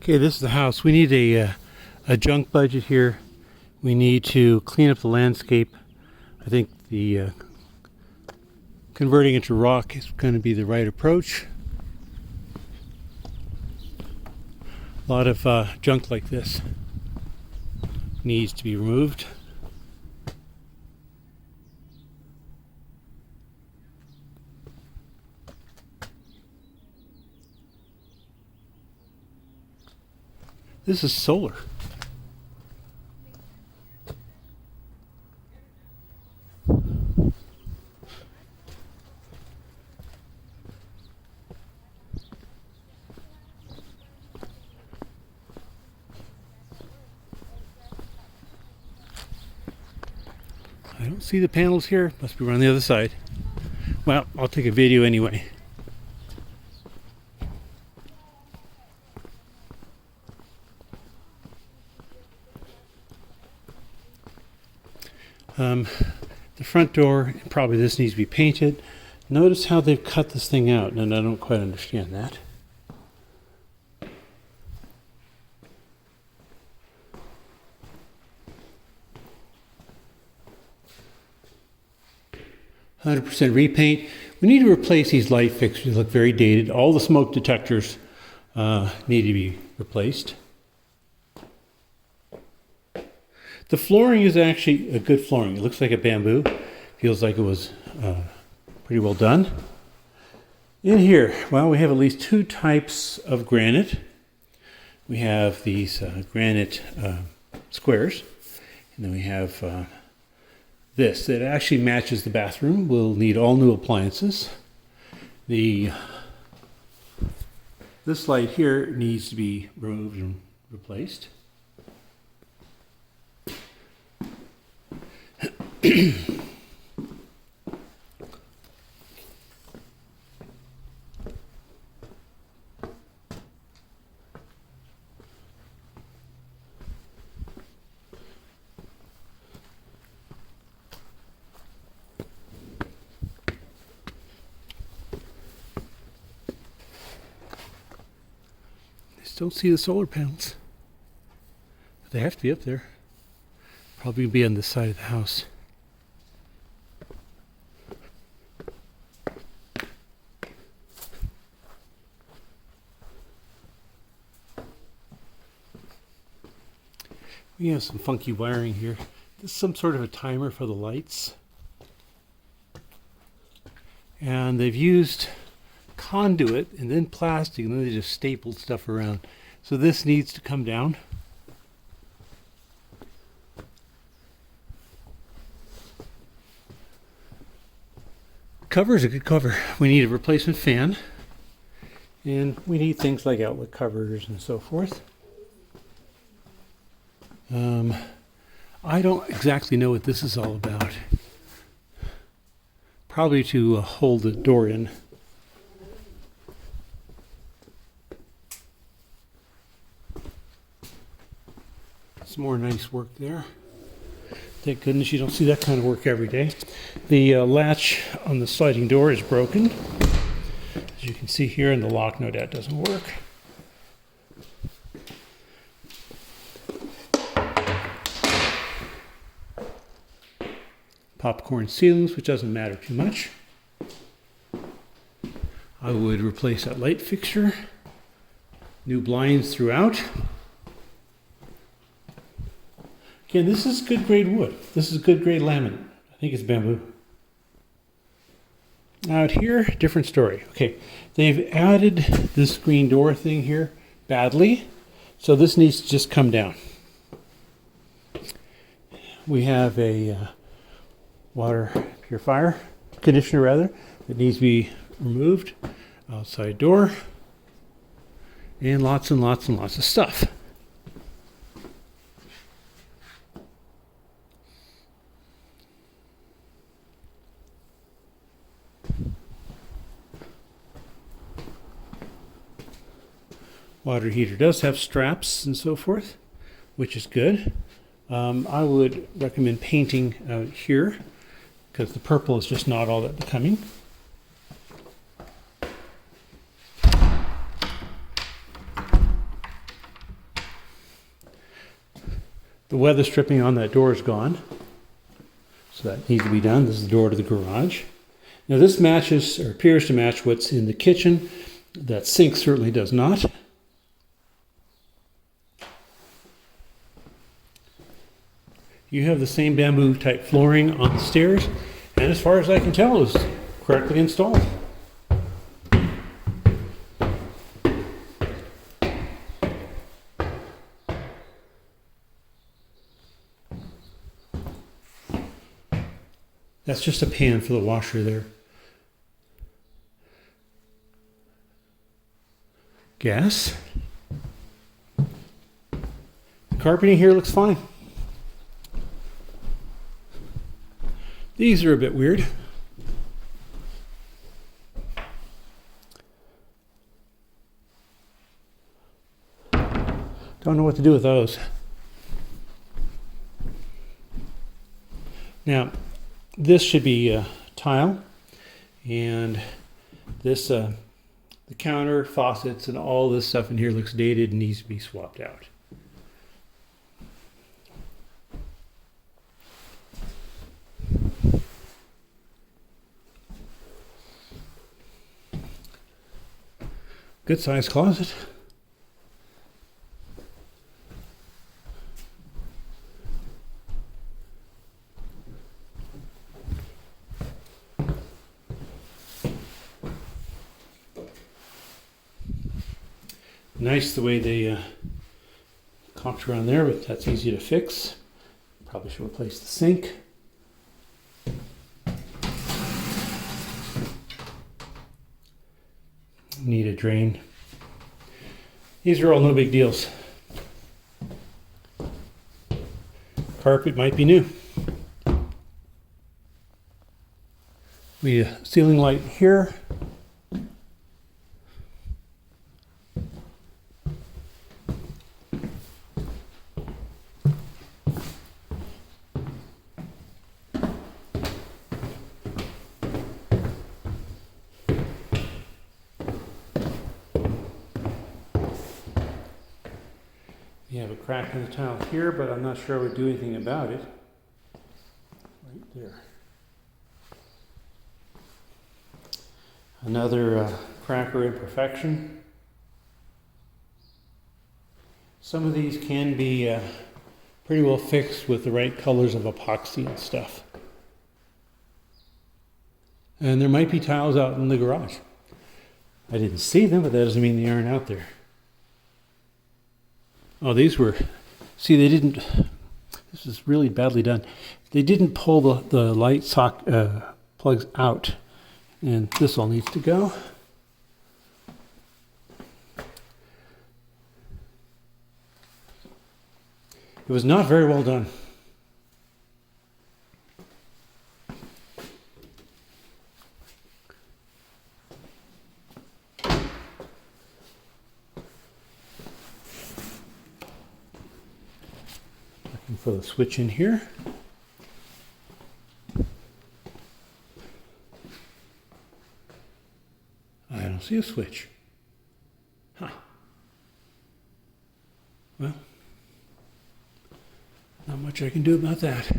Okay, this is the house. We need a junk budget here. We need to clean up the landscape. I think the converting it to rock is going to be the right approach. A lot of junk like this needs to be removed. This is solar. I don't see the panels here. Must be around the other side. Well, I'll take a video anyway. The front door, probably this needs to be painted. Notice how they've cut this thing out, and I don't quite understand that. "100% repaint." We need to replace these light fixtures. They look very dated. All the smoke detectors need to be replaced. The flooring is actually a good flooring. It looks like a bamboo. Feels like it was pretty well done. In here, well, we have at least two types of granite. We have these granite squares, and then we have this that actually matches the bathroom. We'll need all new appliances. This light here needs to be removed and replaced. Don't see the solar panels, but they have to be up there. Probably be on this side of the house. We have some funky wiring here. This is some sort of a timer for the lights, and they've used conduit and then plastic, and then they just stapled stuff around. So this needs to come down. Cover is a good cover. We need a replacement fan, and we need things like outlet covers and so forth. I don't exactly know what this is all about. Probably to hold the door in. Some more nice work there. Thank goodness you don't see that kind of work every day. The latch on the sliding door is broken, as you can see here, and the lock no doubt doesn't work. Popcorn ceilings, which doesn't matter too much. I would replace that light fixture. New blinds throughout. Again, this is good grade wood. This is good grade laminate. I think it's bamboo. Out here, different story. Okay, they've added this screen door thing here badly, so this needs to just come down. We have a water purifier, conditioner rather, that needs to be removed. Outside door, and lots of stuff. Water heater does have straps and so forth, which is good. I would recommend painting out here because the purple is just not all that becoming. The weather stripping on that door is gone. So that needs to be done. This is the door to the garage. Now this matches, or appears to match, what's in the kitchen. That sink certainly does not. You have the same bamboo type flooring on the stairs, and as far as I can tell, is correctly installed. That's just a pan for the washer there. Gas. The carpeting here looks fine. These are a bit weird. Don't know what to do with those. Now, this should be tile, and this the counter, faucets, and all this stuff in here looks dated and needs to be swapped out. Good sized closet. Nice the way they caulked around there, but that's easy to fix. Probably should replace the sink. Need a drain. These are all no big deals. Carpet might be new. We need a ceiling light here. You have a crack in the tile here, but I'm not sure I would do anything about it. Right there. Another crack or imperfection. Some of these can be pretty well fixed with the right colors of epoxy and stuff. And there might be tiles out in the garage. I didn't see them, but that doesn't mean they aren't out there. Oh, these were, see, they didn't, this is really badly done. They didn't pull the light plugs out, and this all needs to go. It was not very well done. For the switch in here. I don't see a switch. Huh. Well, not much I can do about that.